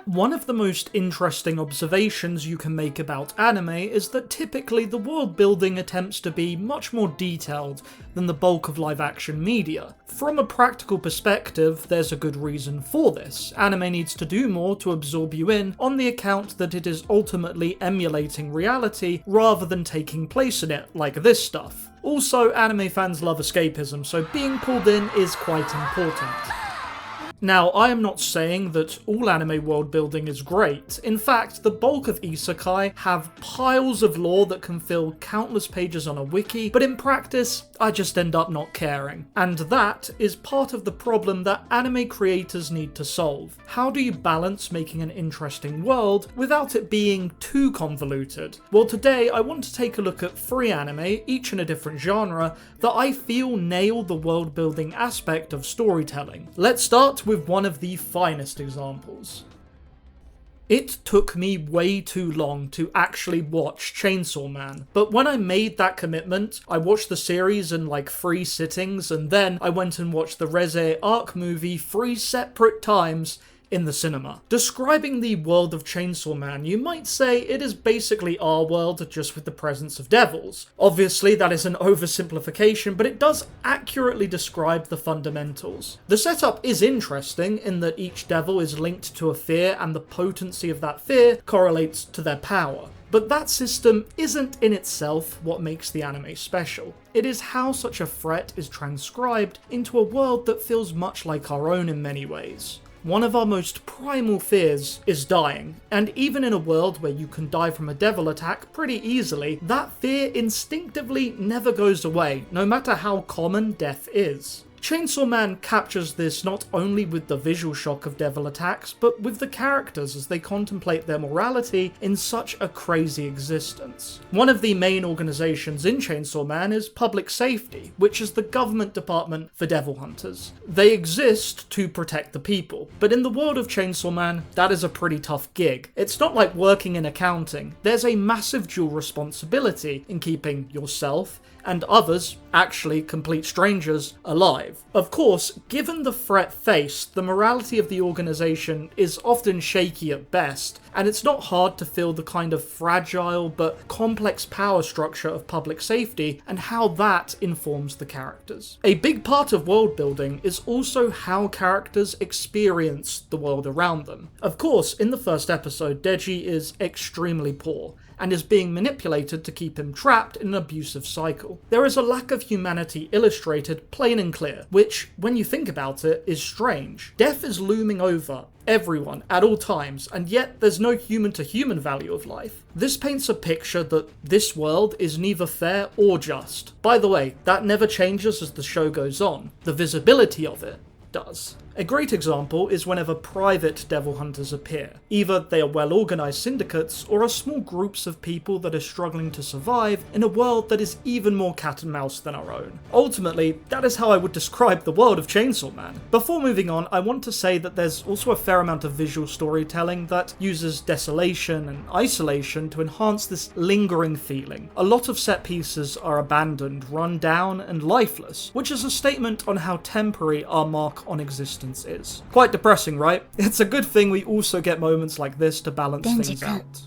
One of the most interesting observations you can make about anime is that typically the world building attempts to be much more detailed than the bulk of live action media. From a practical perspective, there's a good reason for this. Anime needs to do more to absorb you in on the account that it is ultimately emulating reality rather than taking place in it, like this stuff. Also, anime fans love escapism, so being pulled in is quite important. Now, I am not saying that all anime world building is great. In fact, the bulk of isekai have piles of lore that can fill countless pages on a wiki, but in practice, I just end up not caring. And that is part of the problem that anime creators need to solve. How do you balance making an interesting world without it being too convoluted? Well, today I want to take a look at 3 anime, each in a different genre, that I feel nail the world building aspect of storytelling. Let's start with one of the finest examples. It took me way too long to actually watch Chainsaw Man, but when I made that commitment, I watched the series in like 3 sittings, and then I went and watched the Reze Arc movie 3 separate times in the cinema. Describing the world of Chainsaw Man, you might say it is basically our world, just with the presence of devils. Obviously, that is an oversimplification, but it does accurately describe the fundamentals. The setup is interesting in that each devil is linked to a fear, and the potency of that fear correlates to their power. But that system isn't in itself what makes the anime special. It is how such a threat is transcribed into a world that feels much like our own in many ways. One of our most primal fears is dying, and even in a world where you can die from a devil attack pretty easily, that fear instinctively never goes away, no matter how common death is. Chainsaw Man captures this not only with the visual shock of devil attacks, but with the characters as they contemplate their morality in such a crazy existence. One of the main organisations in Chainsaw Man is Public Safety, which is the government department for devil hunters. They exist to protect the people, but in the world of Chainsaw Man, that is a pretty tough gig. It's not like working in accounting. There's a massive dual responsibility in keeping yourself and others, actually complete strangers, alive. Of course, given the threat faced, the morality of the organisation is often shaky at best, and it's not hard to feel the kind of fragile but complex power structure of public safety and how that informs the characters. A big part of world building is also how characters experience the world around them. Of course, in the first episode, Deji is extremely poor, and is being manipulated to keep him trapped in an abusive cycle. There is a lack of humanity illustrated plain and clear, which, when you think about it, is strange. Death is looming over everyone at all times, and yet there's no human-to-human value of life. This paints a picture that this world is neither fair or just. By the way, that never changes as the show goes on. The visibility of it does. A great example is whenever private devil hunters appear. Either they are well-organised syndicates, or are small groups of people that are struggling to survive in a world that is even more cat and mouse than our own. Ultimately, that is how I would describe the world of Chainsaw Man. Before moving on, I want to say that there's also a fair amount of visual storytelling that uses desolation and isolation to enhance this lingering feeling. A lot of set pieces are abandoned, run down, and lifeless, which is a statement on how temporary our mark on existence is. Quite depressing, right? It's a good thing we also get moments like this to balance things out.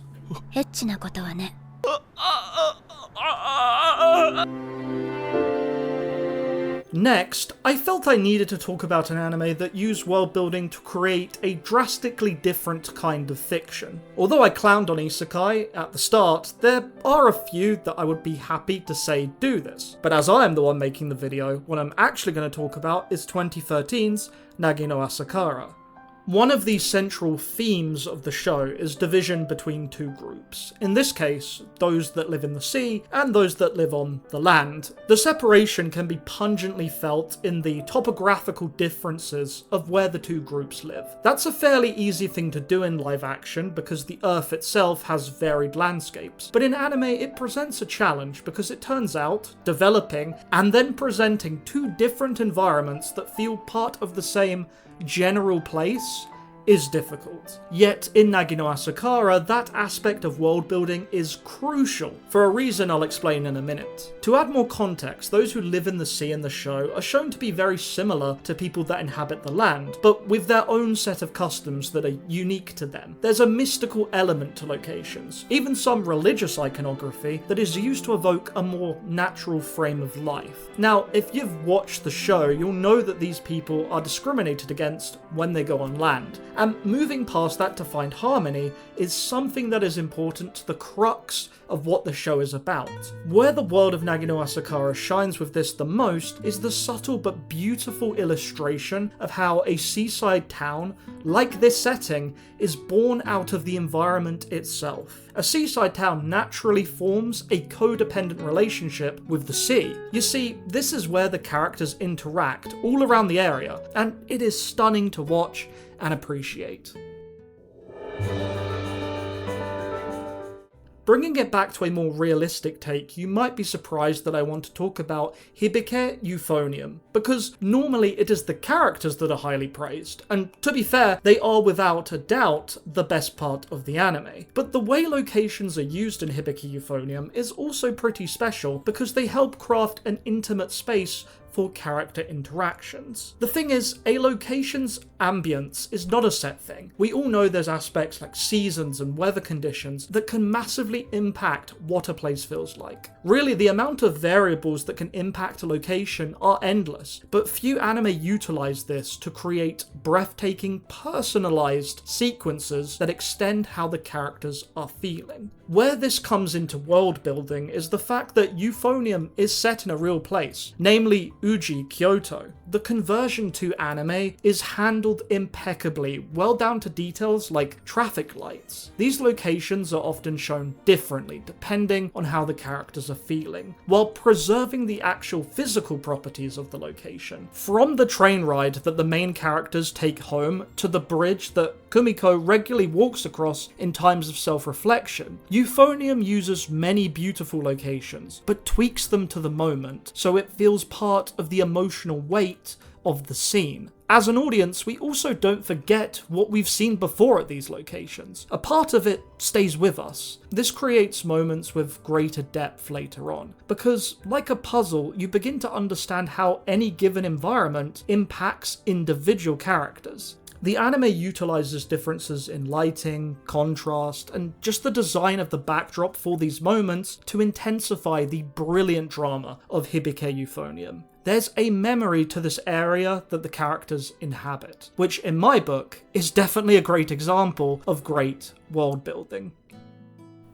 Next, I felt I needed to talk about an anime that used world building to create a drastically different kind of fiction. Although I clowned on isekai at the start, there are a few that I would be happy to say do this. But as I am the one making the video, what I'm actually going to talk about is 2013's Nagi-no-Asakara. One of the central themes of the show is division between two groups. In this case, those that live in the sea and those that live on the land. The separation can be pungently felt in the topographical differences of where the two groups live. That's a fairly easy thing to do in live action because the Earth itself has varied landscapes. But in anime, it presents a challenge because it turns out developing and then presenting two different environments that feel part of the same general place is difficult. Yet in Nagi-no-Asukara, that aspect of world building is crucial, for a reason I'll explain in a minute. To add more context, those who live in the sea in the show are shown to be very similar to people that inhabit the land, but with their own set of customs that are unique to them. There's a mystical element to locations, even some religious iconography that is used to evoke a more natural frame of life. Now, if you've watched the show, you'll know that these people are discriminated against when they go on land, and moving past that to find harmony is something that is important to the crux of what the show is about. Where the world of Nagi-no-Asukara shines with this the most is the subtle but beautiful illustration of how a seaside town, like this setting, is born out of the environment itself. A seaside town naturally forms a codependent relationship with the sea. You see, this is where the characters interact all around the area, and it is stunning to watch and appreciate. Bringing it back to a more realistic take, you might be surprised that I want to talk about Hibike Euphonium, because normally it is the characters that are highly praised, and to be fair, they are without a doubt the best part of the anime. But the way locations are used in Hibike Euphonium is also pretty special, because they help craft an intimate space for character interactions. The thing is, a location's ambience is not a set thing. We all know there's aspects like seasons and weather conditions that can massively impact what a place feels like. Really, the amount of variables that can impact a location are endless, but few anime utilize this to create breathtaking, personalized sequences that extend how the characters are feeling. Where this comes into world building is the fact that Euphonium is set in a real place, namely Uji, Kyoto. The conversion to anime is handled impeccably, well down to details like traffic lights. These locations are often shown differently depending on how the characters are feeling, while preserving the actual physical properties of the location. From the train ride that the main characters take home to the bridge that Kumiko regularly walks across in times of self-reflection, Euphonium uses many beautiful locations, but tweaks them to the moment so it feels part of the emotional weight of the scene. As an audience, we also don't forget what we've seen before at these locations. A part of it stays with us. This creates moments with greater depth later on, because like a puzzle, you begin to understand how any given environment impacts individual characters. The anime utilizes differences in lighting, contrast, and just the design of the backdrop for these moments to intensify the brilliant drama of Hibike Euphonium. There's a memory to this area that the characters inhabit, which in my book is definitely a great example of great world building.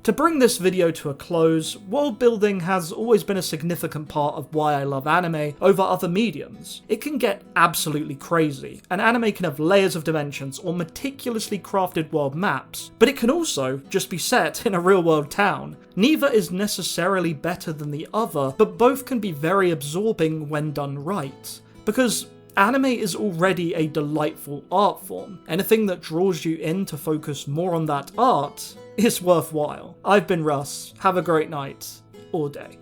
To bring this video to a close, world building has always been a significant part of why I love anime over other mediums. It can get absolutely crazy, and anime can have layers of dimensions or meticulously crafted world maps, but it can also just be set in a real world town. Neither is necessarily better than the other, but both can be very absorbing when done right. Because anime is already a delightful art form. Anything that draws you in to focus more on that art is worthwhile. I've been Russ. Have a great night, or day.